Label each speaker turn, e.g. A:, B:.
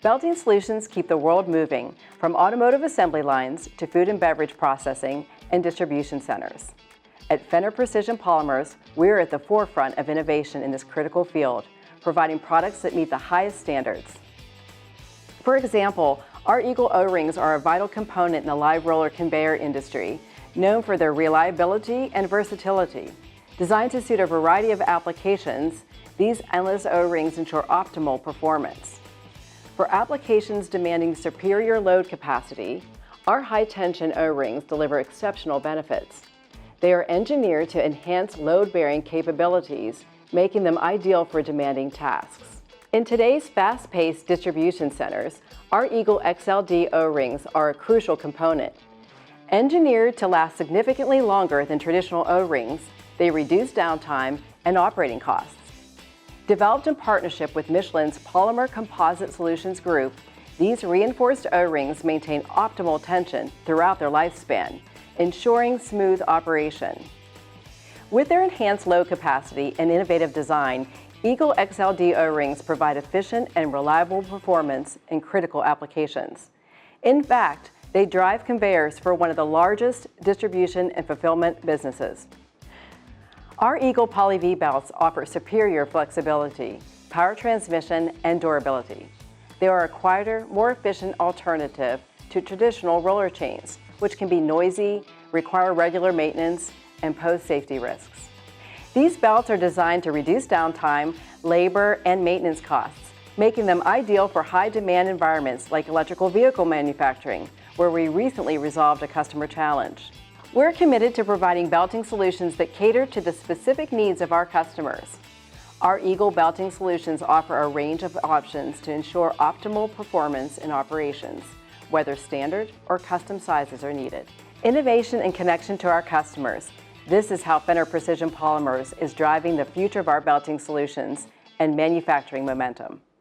A: Belting solutions keep the world moving, from automotive assembly lines to food and beverage processing and distribution centers. At Fenner Precision Polymers, we're at the forefront of innovation in this critical field, providing products that meet the highest standards. For example, our Eagle O-rings are a vital component in the live roller conveyor industry, known for their reliability and versatility. Designed to suit a variety of applications, these endless O-rings ensure optimal performance. For applications demanding superior load capacity, our high-tension O-rings deliver exceptional benefits. They are engineered to enhance load-bearing capabilities, making them ideal for demanding tasks. In today's fast-paced distribution centers, our Eagle XLD O-rings are a crucial component. Engineered to last significantly longer than traditional O-rings, they reduce downtime and operating costs. Developed in partnership with Michelin's Polymer Composite Solutions Group, these reinforced O-rings maintain optimal tension throughout their lifespan, ensuring smooth operation. With their enhanced load capacity and innovative design, Eagle XLD O-rings provide efficient and reliable performance in critical applications. In fact, they drive conveyors for one of the largest distribution and fulfillment businesses. Our Eagle Poly V belts offer superior flexibility, power transmission, and durability. They are a quieter, more efficient alternative to traditional roller chains, which can be noisy, require regular maintenance, and pose safety risks. These belts are designed to reduce downtime, labor, and maintenance costs, making them ideal for high-demand environments like electrical vehicle manufacturing, where we recently resolved a customer challenge. We're committed to providing belting solutions that cater to the specific needs of our customers. Our Eagle belting solutions offer a range of options to ensure optimal performance in operations, whether standard or custom sizes are needed. Innovation and connection to our customers. This is how Fenner Precision Polymers is driving the future of our belting solutions and manufacturing momentum.